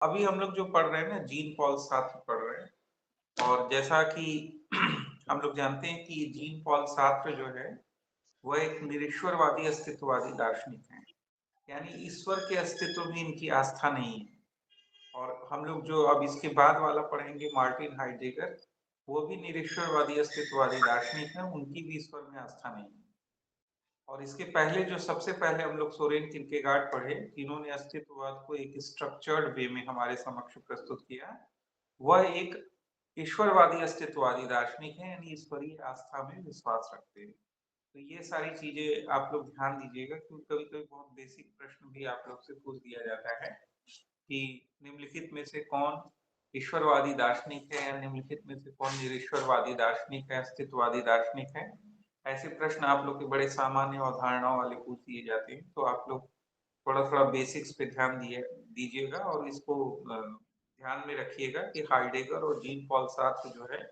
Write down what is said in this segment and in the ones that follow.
अभी हम लोग जो पढ़ रहे हैं ना, जीन पॉल सार्त्र पढ़ रहे हैं। और जैसा कि हम लोग जानते हैं कि जीन पॉल सार्त्र जो है वह एक निरीश्वरवादी अस्तित्ववादी दार्शनिक है। यानी ईश्वर के अस्तित्व में इनकी आस्था नहीं है। और हम लोग जो अब इसके बाद वाला पढ़ेंगे, मार्टिन हाइडेगर, वो भी निरीश्वरवादी अस्तित्ववादी दार्शनिक है, उनकी भी ईश्वर में आस्था नहीं है। और इसके पहले जो सबसे पहले हम लोग सोरेन किरकेगार्ड पढ़े, जिन्होंने अस्तित्ववाद को एक स्ट्रक्चर्ड वे में हमारे समक्ष प्रस्तुत किया, वह एक ईश्वरवादी अस्तित्ववादी दार्शनिक है, यानी ईश्वरीय आस्था में विश्वास रखते हैं। तो ये सारी चीजें आप लोग ध्यान दीजिएगा, क्योंकि कभी कभी बहुत बेसिक प्रश्न भी आप लोग से पूछ दिया जाता है कि निम्नलिखित में से कौन ईश्वरवादी दार्शनिक है, या निम्नलिखित में से कौन निरीश्वरवादी दार्शनिक है, अस्तित्ववादी दार्शनिक है। ऐसे प्रश्न आप लोग के बड़े सामान्य अवधारणाओं वाले पूछ दिए जाते हैं। तो आप लोग थोड़ा थोड़ा बेसिक्स पे ध्यान दीजिएगा और इसको ध्यान में रखिएगा कि हाइडेगर और जीन पॉल सार्त्र जो है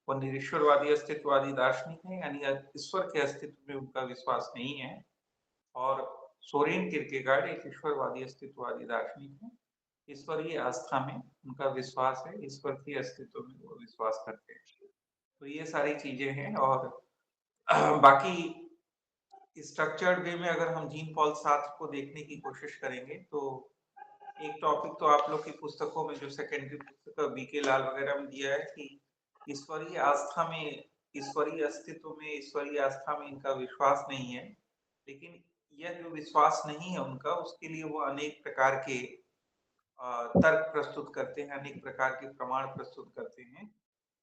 वो निरीश्वरवादी अस्तित्ववादी दार्शनिक है, यानी ईश्वर के अस्तित्व में उनका विश्वास नहीं है। और सोरेन किरकेगार्ड एक ईश्वरवादी अस्तित्ववादी दार्शनिक है, ईश्वरीय आस्था में उनका विश्वास है, ईश्वर के अस्तित्व में वो विश्वास करते हैं। तो ये सारी चीजें हैं। और बाकी स्ट्रक्चर्ड वे में अगर हम जीन पॉल सार्त्र को देखने की कोशिश करेंगे तो एक टॉपिक तो आप लोग की पुस्तकों में, जो सेकेंडरी पुस्तक बीके लाल वगैरह में दिया है, कि ईश्वरीय आस्था में, ईश्वरीय अस्तित्व में, ईश्वरीय आस्था में इनका विश्वास नहीं है। लेकिन यह जो विश्वास नहीं है उनका, उसके लिए वो अनेक प्रकार के तर्क प्रस्तुत करते हैं, अनेक प्रकार के प्रमाण प्रस्तुत करते हैं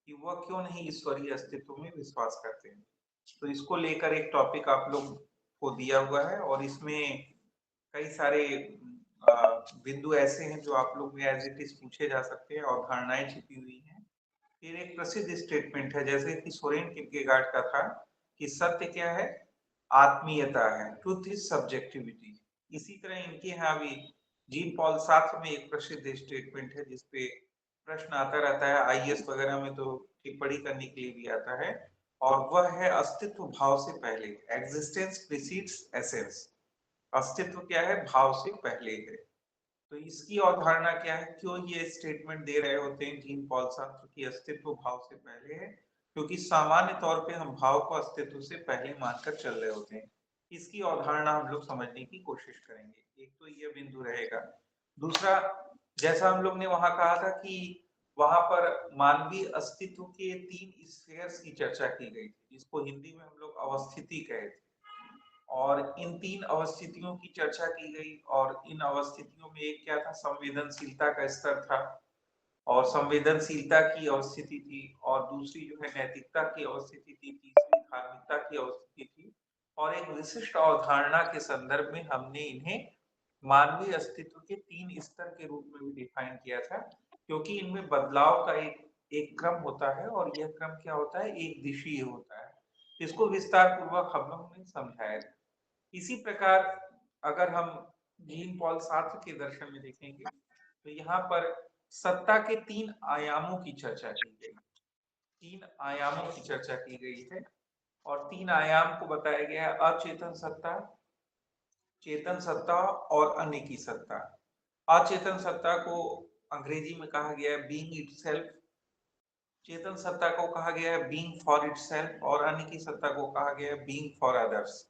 कि वह क्यों नहीं ईश्वरीय अस्तित्व में विश्वास करते हैं। तो इसको लेकर एक टॉपिक आप लोग को दिया हुआ है, और इसमें कई सारे बिंदु ऐसे हैं जो आप लोग में एज इट इज पूछे जा सकते हैं, और धारणाएं छिपी हुई हैं। फिर एक प्रसिद्ध स्टेटमेंट है, जैसे कि सोरेन किरकेगार्ड का था कि सत्य क्या है, आत्मीयता है, ट्रुथ इज सब्जेक्टिविटी। इसी तरह इनके यहाँ भी जीन पॉल सार्त्र में एक प्रसिद्ध स्टेटमेंट है, जिसपे प्रश्न आता रहता है, आईएएस वगैरह में तो टिप्पणी करने के लिए भी आता है। और वह है अस्तित्व भाव से पहले, एग्जिस्टेंस प्रीसीड्स एसेंस। अस्तित्व क्या है, भाव से पहले है। तो इसकी अवधारणा क्या है, क्यों ये स्टेटमेंट दे रहे होते हैं जीन पॉल सार्त्र की अस्तित्व भाव से पहले है? क्योंकि सामान्य तौर पे हम भाव को अस्तित्व से पहले मानकर चल रहे होते हैं। इसकी अवधारणा हम लोग समझने की कोशिश करेंगे। एक तो ये बिंदु रहेगा। दूसरा, जैसा हम लोग ने वहां कहा था कि वहां पर मानवीय अस्तित्व के 3 स्फीयर्स की चर्चा की गई थी, जिसको हिंदी में हम लोग अवस्थिति कहे थे। और इन 3 अवस्थितियों की चर्चा की गई, और इन अवस्थितियों में एक क्या था, संवेदनशीलता का स्तर था, और संवेदनशीलता की अवस्थिति थी, और दूसरी जो है नैतिकता की अवस्थिति थी, तीसरी धार्मिकता की अवस्थिति थी। और एक विशिष्ट अवधारणा के संदर्भ में हमने इन्हें मानवीय अस्तित्व के 3 स्तर के रूप में भी डिफाइन किया था, क्योंकि इनमें बदलाव का एक एक क्रम होता है, और यह क्रम क्या होता है, एक दिशीय होता है। इसको विस्तार पूर्वक हम लोग ने समझाया था। इसी प्रकार अगर हम जीन पॉल सार्त्र के दर्शन में देखेंगे, तो यहाँ पर सत्ता के 3 आयामों की चर्चा की गई, 3 आयामों की चर्चा की गई है। और 3 आयाम को बताया गया है, अचेतन सत्ता, चेतन सत्ता और अन्य की सत्ता। अचेतन सत्ता को अंग्रेजी में कहा गया है बीइंग इटसेल्फ, चेतन सत्ता को कहा गया है बीइंग फॉर इटसेल्फ, और अन्य की सत्ता को कहा गया है बीइंग फॉर अदर्स।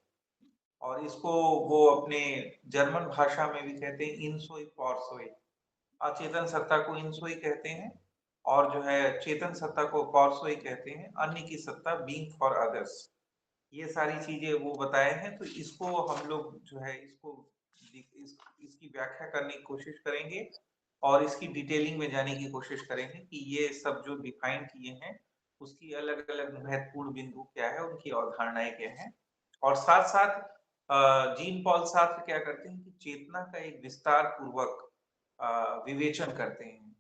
और इसको वो अपने जर्मन भाषा में भी कहते हैं इन सोई फॉर सोई। अचेतन सत्ता को इन सोई कहते हैं, और जो है चेतन सत्ता को फॉर सोई कहते हैं, अन्य की सत्ता बीइंग फॉर अदर्स। ये सारी चीजें वो बताए हैं। तो इसको हम लोग जो है इसको इसकी व्याख्या करने की कोशिश करेंगे, और इसकी डिटेलिंग में जाने की कोशिश करेंगे कि ये सब जो डिफाइन किए हैं उसकी अलग अलग महत्वपूर्ण बिंदु क्या है, उनकी अवधारणाएं क्या है। और साथ साथ जीन पॉल सार्त्र क्या करते हैं कि चेतना का एक विस्तार पूर्वक विवेचन करते हैं,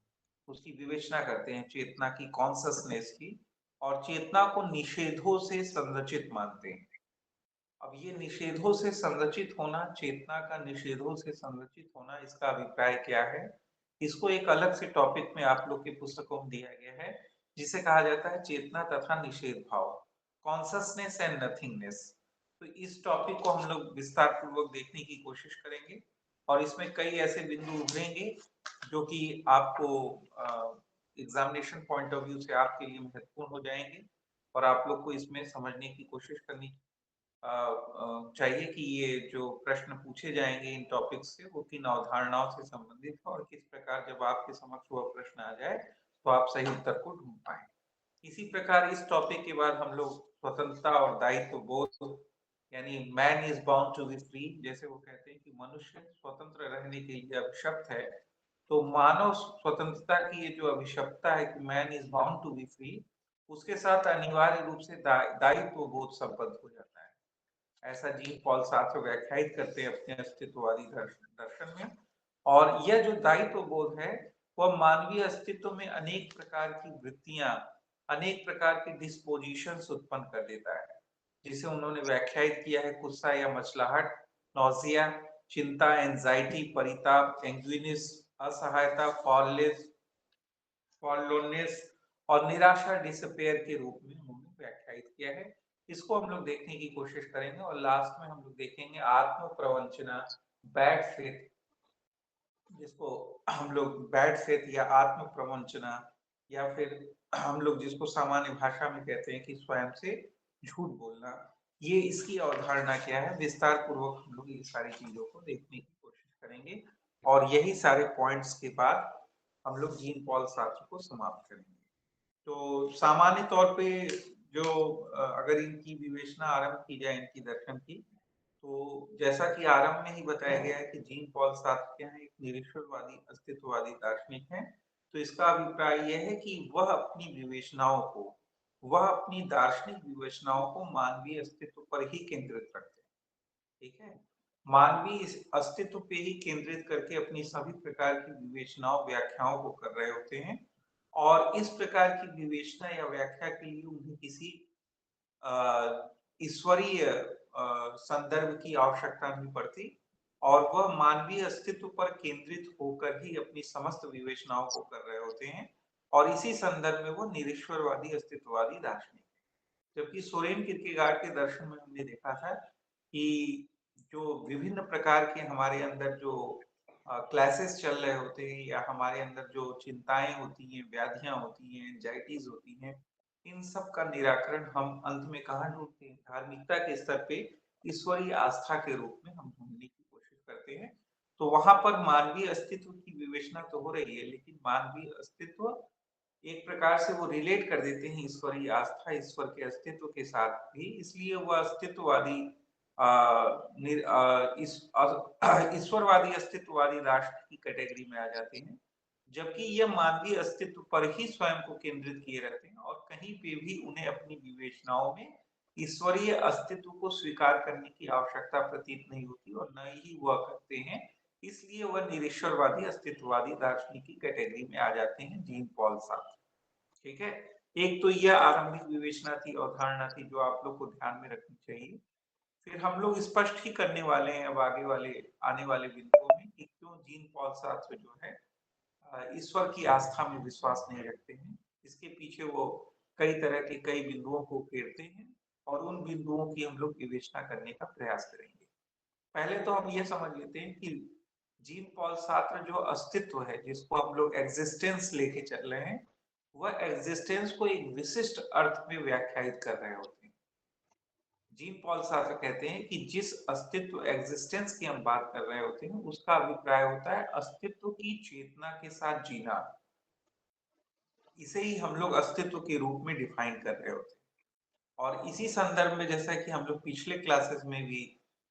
उसकी विवेचना करते हैं, चेतना की, कॉन्शसनेस की। और चेतना को निषेधों से संरचित मानते हैं। अब ये निषेधों से संरचित होना, चेतना का निषेधों से संरचित होना, इसका अभिप्राय क्या है, इसको एक अलग से टॉपिक में आप लोग की पुस्तकों में दिया गया है, जिसे कहा जाता है चेतना तथा निषेध भाव, कॉन्शसनेस एंड नथिंगनेस। तो इस टॉपिक को हम लोग विस्तार पूर्वक देखने की कोशिश करेंगे। और इसमें कई ऐसे बिंदु उभरेंगे जो कि आपको एग्जामिनेशन पॉइंट ऑफ व्यू से आपके लिए महत्वपूर्ण हो जाएंगे और आप लोग को इसमें समझने की कोशिश करनी चाहिए कि ये जो प्रश्न पूछे जाएंगे इन टॉपिक्स से वो किन अवधारणाओं से संबंधित है और किस प्रकार जब आपके समक्ष वह प्रश्न आ जाए तो आप सही उत्तर को ढूंढ पाए। इसी प्रकार इस टॉपिक के बाद हम लोग स्वतंत्रता और दायित्व बोध यानी man is bound to be free, जैसे वो कहते हैं कि मनुष्य स्वतंत्र रहने के लिए अभिशप्त है, तो मानव स्वतंत्रता की ये जो अभिशप्तता है कि man is bound to be free, उसके साथ अनिवार्य रूप से दायित्व बोध संबद्ध हो जाता है। ऐसा जीन पॉल सार्त्र व्याख्यायित करते हैं अपने अस्तित्ववादी दर्शन में। और यह जो दायित्व बोध है वह मानवीय अस्तित्व में अनेक प्रकार की वृत्तियां, अनेक प्रकार की डिस्पोजिशंस उत्पन्न कर देता है, जिसे उन्होंने व्याख्यायित किया है गुस्सा या मचलाहट, नौसिया, चिंता, एंजाइटी, परिताप, एंग्विनिस, असहायता, फॉरलोनेस और निराशा, डिसअपेयर के रूप में उन्होंने व्याख्यायित किया है। इसको हम लोग देखने की कोशिश करेंगे और लास्ट में हम लोग देखेंगे आत्म प्रवंचना, बैड फेथ, जिसको हम लोग बैड फेथ या आत्म प्रवंचना या फिर हम लोग जिसको सामान्य भाषा में कहते हैं कि स्वयं से झूठ बोलना, ये इसकी अवधारणा क्या है, विस्तार पूर्वक हम लोग इन सारी चीजों को देखने की कोशिश करेंगे और यही सारे पॉइंट्स के बाद हम लोग जीन पॉल सार्त्र को समाप्त करेंगे। तो सामान्य तौर पे जो अगर इनकी विवेचना आरंभ की जाए इनकी दर्शन की, तो जैसा कि आरंभ में ही बताया गया है कि जीन पॉल सार्त्र क्या है, एक निरीश्वरवादी अस्तित्ववादी दार्शनिक है। तो इसका अभिप्राय यह है कि वह अपनी दार्शनिक विवेचनाओं को मानवीय अस्तित्व पर ही केंद्रित रखते हैं। ठीक है, मानवीय इस अस्तित्व पे ही केंद्रित करके अपनी सभी प्रकार की विवेचनाओं व्याख्याओं को कर रहे होते हैं और इस प्रकार की विवेचना या व्याख्या के लिए उन्हें किसी ईश्वरीय संदर्भ की आवश्यकता नहीं पड़ती और वह मानवीय अस्तित्व पर केंद्रित होकर ही अपनी समस्त विवेचनाओं को कर रहे होते हैं और इसी संदर्भ में वो निरीश्वरवादी अस्तित्ववादी दार्शनिक है। जबकि सोरेन किरकेगार्ड के दर्शन में हमने देखा था कि जो विभिन्न प्रकार के हमारे अंदर जो क्लासेस चल रहे होते हैं या हमारे अंदर जो चिंताएं होती हैं, व्याधियां होती हैं, एंजाइटीज होती हैं, इन सब का निराकरण हम अंत में कहाँ ढूंढते हैं? धार्मिकता के स्तर पे ईश्वरीय आस्था के रूप में हम ढूंढने की कोशिश करते हैं। तो वहां पर मानवीय अस्तित्व की विवेचना तो हो रही है, लेकिन मानवीय अस्तित्व एक प्रकार से वो रिलेट कर देते हैं ईश्वरीय आस्था, ईश्वर के अस्तित्व के साथ भी, इसलिए वह अस्तित्ववादी ईश्वरवादी अस्तित्ववादी राष्ट्र की कैटेगरी में आ जाते हैं। जबकि यह मानवीय अस्तित्व पर ही स्वयं को केंद्रित किए रहते हैं और कहीं पे भी उन्हें अपनी विवेचनाओं में ईश्वरीय अस्तित्व को स्वीकार करने की आवश्यकता प्रतीत नहीं होती और न ही वह करते हैं। इसलिए वह निरीश्वरवादी अस्तित्ववादी दार्शनिक की कैटेगरी में आ जाते हैं जीन पॉल सार्त्र। ठीक है, एक तो यह आरंभिक विवेचना थी, अवधारणा थी जो आप लोग को ध्यान में रखनी चाहिए। फिर हम लोग स्पष्ट ही करने वाले हैं अब आगे वाले आने वाले बिंदुओं में कि क्यों जीन पॉल सार्त्र जो है ईश्वर की आस्था में विश्वास नहीं रखते हैं। इसके पीछे वो कई तरह के कई बिंदुओं को घेरते हैं और उन बिंदुओं की हम लोग विवेचना करने का प्रयास करेंगे। पहले तो हम ये समझ लेते हैं कि जीन पॉल सार्त्र जो अस्तित्व है, जिसको हम लोग एग्जिस्टेंस लेके चल रहे हैं, वह एग्जिस्टेंस को एक विशिष्ट अर्थ में व्याख्यायित कर रहे होते हैं। जीन पॉल सार्त्र कहते हैं कि जिस अस्तित्व एग्जिस्टेंस की हम बात कर रहे होते हैं उसका अभिप्राय होता है अस्तित्व की चेतना के साथ जीना। इसे ही हम लोग अस्तित्व के रूप में डिफाइन कर रहे होते हैं और इसी संदर्भ में जैसा कि हम लोग पिछले क्लासेस में भी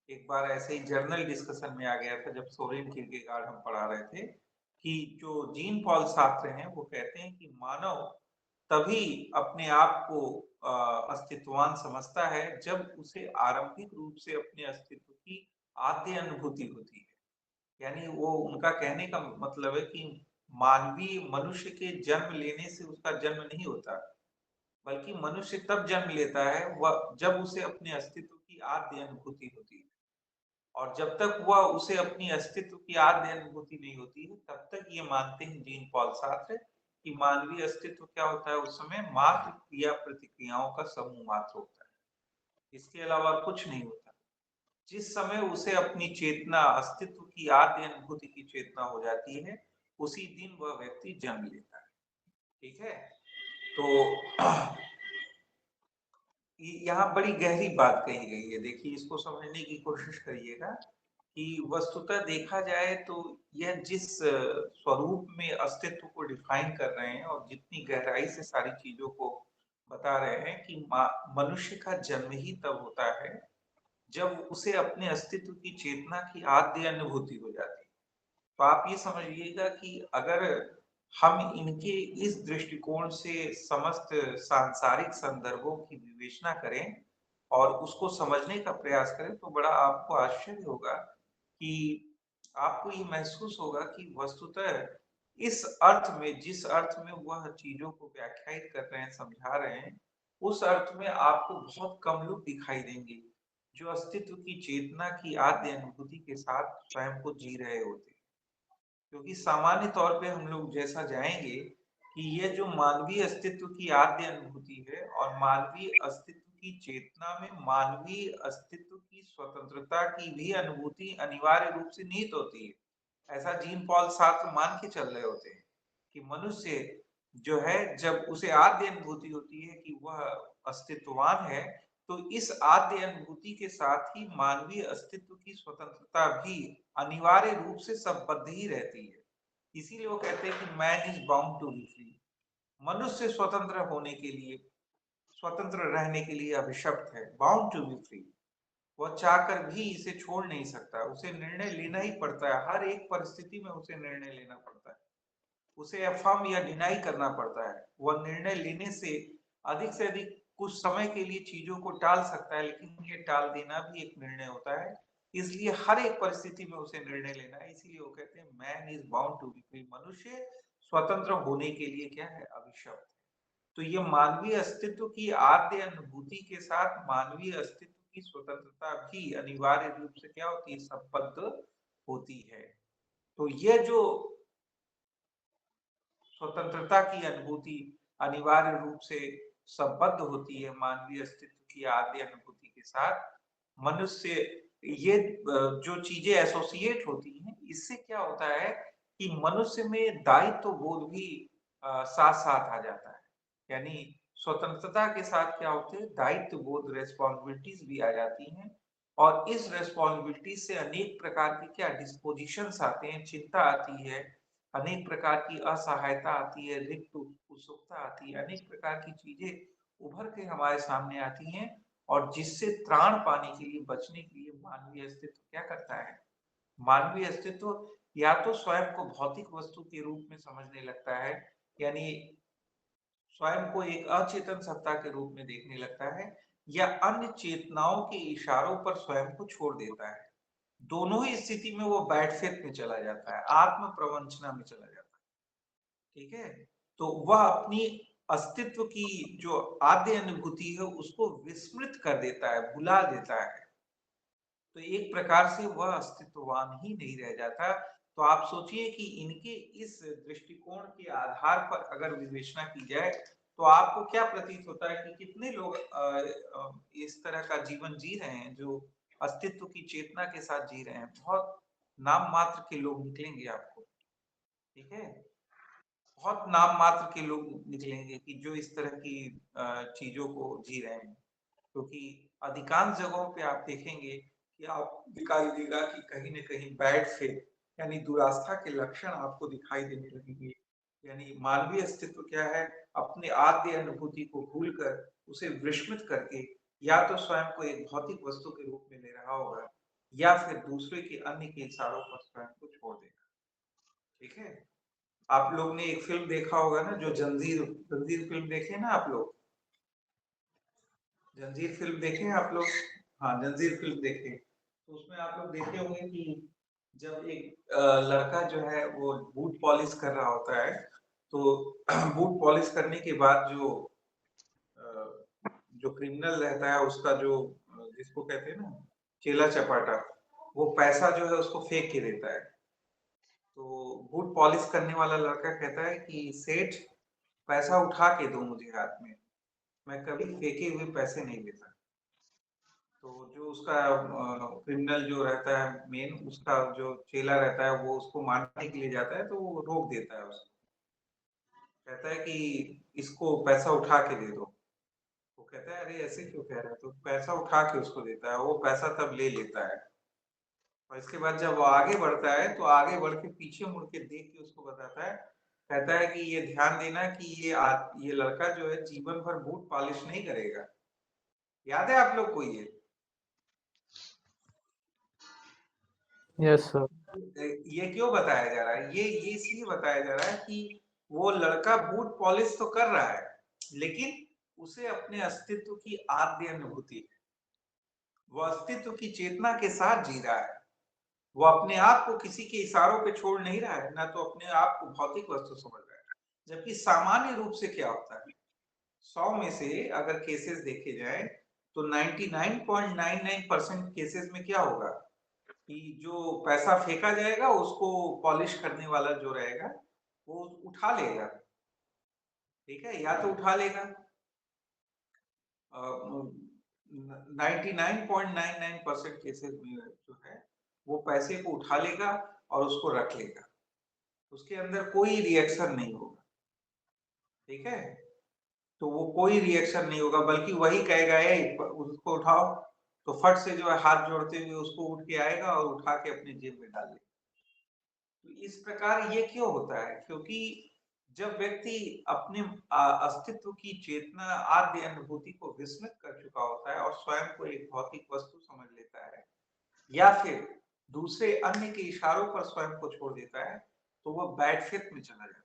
एक बार ऐसे ही जर्नल डिस्कशन में आ गया था जब सोरेन किरकेगार्ड हम पढ़ा रहे थे कि जो जीन पॉल सार्त्र हैं वो कहते हैं कि मानव तभी अपने आप को अस्तित्ववान समझता है जब उसे आरंभिक रूप से अपने अस्तित्व की आद्य अनुभूति होती है। यानी वो उनका कहने का मतलब है कि मानवीय मनुष्य के जन्म लेने से उसका जन्म नहीं होता, बल्कि मनुष्य तब जन्म लेता है वह जब उसे अपने अस्तित्व की आद्य अनुभूति होती है और जब तक वह उसे अपनी अस्तित्व की आद्य अनुभूति नहीं होती है तब तक ये मानते हैं जीन पॉल सार्त्र कि मानवीय अस्तित्व क्या होता है, उस समय मात्र क्रिया प्रतिक्रियाओं का समूह मात्र होता है, इसके अलावा कुछ नहीं होता। जिस समय उसे अपनी चेतना, अस्तित्व की आद्य अनुभूति की चेतना हो जाती है, उसी दिन वह व्यक्ति जन्म लेता है। ठीक है? तो यहाँ बड़ी गहरी बात कही गई है। देखिए, इसको समझने की कोशिश करिएगा कि वस्तुतः देखा जाए तो यह जिस स्वरूप में अस्तित्व को डिफाइन कर रहे हैं और जितनी गहराई से सारी चीजों को बता रहे हैं कि मनुष्य का जन्म ही तब होता है जब उसे अपने अस्तित्व की चेतना की आद्य अनुभूति हो जाती है। तो आप ये समझिएगा कि अगर हम इनके इस दृष्टिकोण से समस्त सांसारिक संदर्भों की विवेचना करें और उसको समझने का प्रयास करें तो बड़ा आपको आश्चर्य होगा कि आपको ये महसूस होगा कि वस्तुतः इस अर्थ में, जिस अर्थ में वह चीजों को व्याख्यायित कर रहे हैं, समझा रहे हैं, उस अर्थ में आपको बहुत कम लोग दिखाई देंगे जो अस्तित्व की चेतना की आद्य अनुभूति के साथ स्वयं को जी रहे होते हैं। क्योंकि सामान्य तौर पे हम लोग जैसा जाएंगे कि ये जो मानवीय अस्तित्व की आद्य अनुभूति है और मानवीय अस्तित्व की चेतना में मानवीय अस्तित्व की स्वतंत्रता की भी अनुभूति अनिवार्य रूप से निहित होती है। ऐसा जीन पॉल सार्त्र मान के चल रहे होते हैं कि मनुष्य जो है, जब उसे आद्य अनुभूति होती है कि वह अस्तित्ववान है, तो इस आद्य अनुभूति के साथ ही मानवीय अस्तित्व की स्वतंत्रता भी अनिवार्य रूप से संबद्ध ही रहती है। इसीलिए वो कहते हैं कि man is bound to be free. मनुष्य स्वतंत्र होने के लिए, स्वतंत्र रहने के लिए अभिशप्त है, बाउंड टू बी फ्री। वह चाहकर भी इसे छोड़ नहीं सकता, उसे निर्णय लेना ही पड़ता है। हर एक परिस्थिति में उसे निर्णय लेना पड़ता है, उसे अफर्म या डिनाई करना पड़ता है। वह निर्णय लेने से अधिक कुछ समय के लिए चीजों को टाल सकता है, लेकिन ये टाल देना भी एक निर्णय होता है। इसलिए हर एक परिस्थिति में उसे निर्णय लेना है। इसीलिए वो कहते हैं man is bound to be free. मनुष्य स्वतंत्र होने के लिए क्या है? अभिशप्त। तो ये मानवीय अस्तित्व की आद्य अनुभूति के साथ मानवीय अस्तित्व की स्वतंत्रता भी अनिवार्य रूप से क्या होती है? संबद्ध होती है। तो ये जो स्वतंत्रता की अनुभूति अनिवार्य रूप से संबद्ध होती है मानवीय अस्तित्व की आद्य अनुभूति के साथ, मनुष्य ये जो चीजें एसोसिएट होती हैं, इससे क्या होता है कि मनुष्य में दायित्व बोध भी साथ साथ आ जाता है। यानी स्वतंत्रता के साथ क्या होते हैं? दायित्व बोध, रेस्पॉन्सिबिलिटीज भी आ जाती हैं। और इस रेस्पॉन्सिबिलिटी से अनेक प्रकार की क्या डिस्पोजिशंस आते हैं, चिंता आती है, अनेक प्रकार की असहायता आती है, रिक्त उत्सुकता आती है, अनेक प्रकार की चीजें उभर के हमारे सामने आती हैं। और जिससे त्राण पाने के लिए, बचने के लिए मानवीय अस्तित्व क्या करता है? मानवीय अस्तित्व या तो स्वयं को भौतिक वस्तु के रूप में समझने लगता है, यानी स्वयं को एक अचेतन सत्ता के रूप में देखने लगता है, या अन्य चेतनाओं के इशारों पर स्वयं को छोड़ देता है। दोनों ही स्थिति में वो बैड फेथ में चला जाता है, आत्म प्रवंचना में चला जाता है। ठीक है? तो वह अपनी अस्तित्व की जो आद्य अनुभूति है उसको विस्मृत कर देता है, भुला देता है। तो एक प्रकार से वह अस्तित्ववान ही नहीं रह जाता। तो आप सोचिए कि इनके इस दृष्टिकोण के आधार पर अगर विवेचना की जाए तो आपको क्या प्रतीत होता है कि कितने लोग इस तरह का जीवन जी रहे हैं जो अस्तित्व की चेतना के साथ जी रहे हैं? बहुत नाम मात्र के लोग निकलेंगे आपको। ठीक है? बहुत नाम मात्र के लोग निकलेंगे कि जो इस तरह की चीजों को जी रहे हैं। क्योंकि अधिकांश जगहों पे आप देखेंगे कि आप दिखाई देगा कि कहीं न कहीं बैड फेथ यानी दुरास्था के लक्षण आपको दिखाई देने लगेंगे। यानी मानवीय अस्तित्व क्या है? अपने आद्य अनुभूति को भूलकर, उसे विस्मृत करके या तो स्वयं को एक भौतिक वस्तु के रूप में ले रहा होगा या फिर दूसरे के अन्य के इशारों पर स्वयं को छोड़ देगा। ठीक है? आप लोग ने एक फ़िल्म देखा होगा ना, जो जंजीर, जंजीर फ़िल्म देखे ना आप लोग? जंजीर फ़िल्म देखे हैं आप लोग? हाँ, जंजीर फ़िल्म देखे। तो उसमें आप लोग देखे होंगे कि जब एक लड़का जो है वो बूट पॉलिश कर रहा होता है, तो बूट पॉलिश करने के बाद जो क्रिमिनल रहता है उसका जो जिसको कहते हैं ना चेला-चपाटा, वो पैसा जो है उसको फेंक के देता है। तो बूट पॉलिश करने वाला लड़का कहता है कि सेठ, पैसा उठा के दो मुझे हाथ में, मैं कभी फेंके हुए पैसे नहीं लेता। तो जो उसका क्रिमिनल जो रहता है मेन, उसका जो चेला रहता है वो उसको मारने के लिए जाता है, तो वो रोक देता है उसको। कहता है कि इसको पैसा उठा के दे दो। वो कहता है अरे ऐसे क्यों कह रहे हैं, तो पैसा उठा के उसको देता है, वो पैसा तब ले लेता है। और इसके बाद जब वो आगे बढ़ता है तो आगे बढ़ के पीछे मुड़ के देख के उसको बताता है, कहता है कि ये ध्यान देना कि ये लड़का जो है जीवन भर बूट पॉलिश नहीं करेगा। याद है आप लोग को ये? Yes sir. ये क्यों बताया जा रहा है? ये इसलिए बताया जा रहा है कि वो लड़का बूट पॉलिश तो कर रहा है, लेकिन उसे अपने अस्तित्व की आद्य अनुभूति है। वो अस्तित्व की चेतना के साथ जी रहा है। वो अपने आप को किसी के इशारों पे छोड़ नहीं रहा है, ना तो अपने आप को भौतिक वस्तु समझ रहा है। जबकि सामान्य रूप से क्या होता है, 100 में से अगर केसेस देखे जाए तो 99.99% केसेस में क्या होगा कि जो पैसा फेंका जाएगा उसको पॉलिश करने वाला जो रहेगा वो उठा लेगा। ठीक है, या तो उठा लेगा, 99.99% केसेस में जो है वो पैसे को उठा लेगा और उसको रख लेगा। उसके अंदर कोई रिएक्शन नहीं होगा। ठीक है, तो वो कोई रिएक्शन नहीं होगा, बल्कि वही कहेगा ए उसको उठाओ, तो फट से जो है हाथ जोड़ते हुए उसको उठ के आएगा और उठा के अपनी जेब में डाल लेगा। तो इस प्रकार ये क्यों होता है? क्योंकि जब व्यक्ति अपने अस्तित्व की चेतना आद्य अनुभूति को विस्मृत कर चुका होता है और स्वयं को एक भौतिक वस्तु समझ लेता है, या फिर दूसरे अन्य के इशारों पर स्वयं को छोड़ देता है, तो वह बैड फेथ में चला जाता है।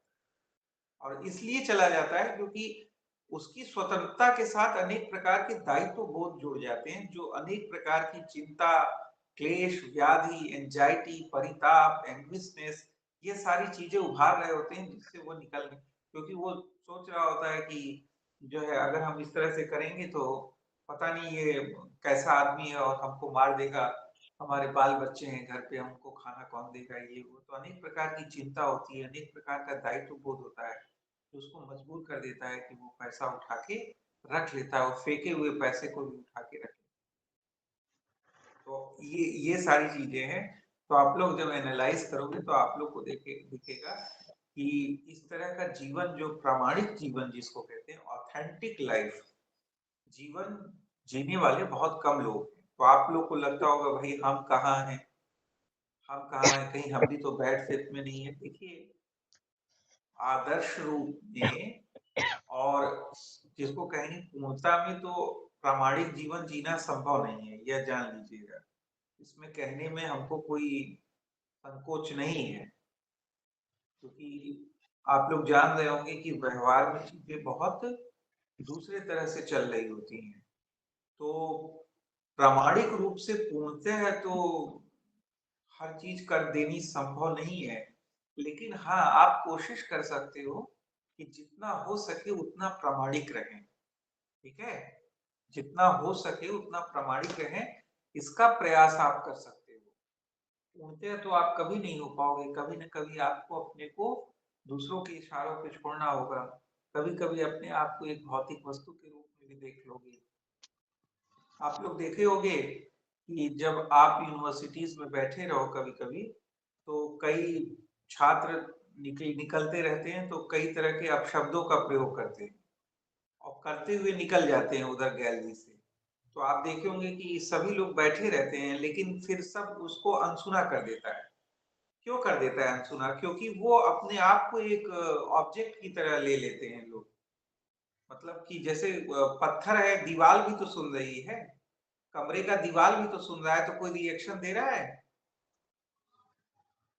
और इसलिए चला जाता है क्योंकि उसकी स्वतंत्रता के साथ अनेक प्रकार के दायित्व बोध जुड़ जाते हैं, जो अनेक प्रकार की चिंता, क्लेश, व्याधि, एंजाइटी, परिताप, एंग्विशनेस, ये सारी चीजें उभार रहे होते हैं जिससे वो निकल, क्योंकि वो सोच रहा होता है कि जो है अगर हम इस तरह से करेंगे तो पता नहीं ये कैसा आदमी है और हमको मार देगा, हमारे बाल बच्चे हैं घर पे, हमको खाना कौन देगा, ये वो। तो अनेक प्रकार की चिंता होती है, अनेक प्रकार का दायित्व बोध होता है, तो उसको मजबूर कर देता है कि वो पैसा उठा के रख लेता है और फेंके हुए पैसे को भी उठा के रख लेता है। तो ये सारी चीजें हैं। तो आप लोग जब एनालाइज करोगे तो आप लोग को दिखेगा कि इस तरह का जीवन, जो प्रामाणिक जीवन जिसको कहते हैं ऑथेंटिक लाइफ, जीवन जीने वाले बहुत कम लोग हैं। तो आप लोग को लगता होगा भाई हम कहाँ हैं, हम कहाँ हैं, कहीं हम भी तो बैड फेथ में नहीं है। देखिए, आदर्श रूप में और जिसको कहेंगे पूर्णता में, तो प्रामाणिक जीवन जीना संभव नहीं है, यह जान लीजिएगा। इसमें कहने में हमको कोई संकोच नहीं है, क्योंकि आप लोग जान रहे होंगे कि व्यवहार में चीजें बहुत दूसरे तरह से चल रही होती हैं। तो प्रामाणिक रूप से पूर्णतः है तो हर चीज कर देनी संभव नहीं है, लेकिन हाँ आप कोशिश कर सकते हो कि जितना हो सके उतना प्रामाणिक रहें। ठीक है, जितना हो सके उतना प्रामाणिक रहें, इसका प्रयास आप कर सकते हो। पूर्णतः तो आप कभी नहीं हो पाओगे, कभी न कभी आपको अपने को दूसरों के इशारों पे छोड़ना होगा। कभी कभी अपने आप को एक भौतिक वस्तु के रूप में भी देख लोगे। आप लोग देखे होंगे कि जब आप यूनिवर्सिटीज में बैठे रहो कभी कभी, तो कई छात्र निकलते रहते हैं तो कई तरह के अपशब्दों का प्रयोग करते हैं और करते हुए निकल जाते हैं उधर गैलरी से। तो आप देखे होंगे कि सभी लोग बैठे रहते हैं, लेकिन फिर सब उसको अनसुना कर देता है। क्यों कर देता है अनसुना? क्योंकि वो अपने आप को एक ऑब्जेक्ट की तरह ले लेते हैं लोग। मतलब कि जैसे पत्थर है, दीवार भी तो सुन रही है, कमरे का दीवार भी तो सुन रहा है, तो कोई रिएक्शन दे रहा है?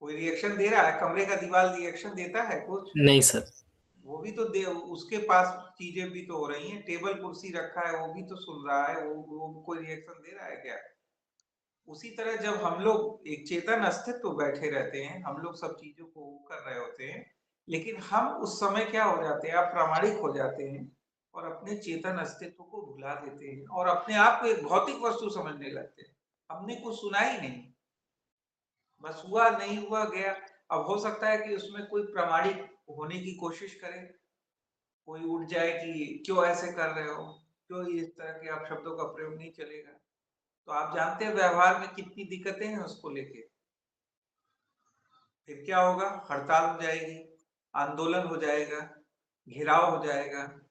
कोई रिएक्शन दे रहा है? कमरे का दीवार रिएक्शन देता है कुछ? नहीं सर। वो भी तो दे, उसके पास चीजें भी तो हो रही हैं, टेबल कुर्सी रखा है वो भी तो सुन रहा है, वो कोई रिएक्शन दे रहा है क्या? उसी तरह जब हम लोग एक चेतन अस्तित्व बैठे रहते हैं, हम लोग सब चीजों को कर रहे होते हैं, लेकिन हम उस समय क्या हो जाते हैं, अप्रामाणिक हो जाते हैं और अपने चेतन अस्तित्व को भुला देते हैं और अपने आप को एक भौतिक वस्तु समझने लगते हैं। हमने कुछ सुना ही नहीं, बस हुआ नहीं हुआ गया। अब हो सकता है कि उसमें कोई प्रामाणिक होने की कोशिश करे, कोई उठ जाए कि क्यों ऐसे कर रहे हो, क्यों इस तरह के अपशब्दों का प्रयोग नहीं चलेगा। तो आप जानते हैं व्यवहार में कितनी दिक्कतें हैं उसको लेके। फिर क्या होगा, हड़ताल हो जाएगी, आंदोलन हो जाएगा, घेराव हो जाएगा,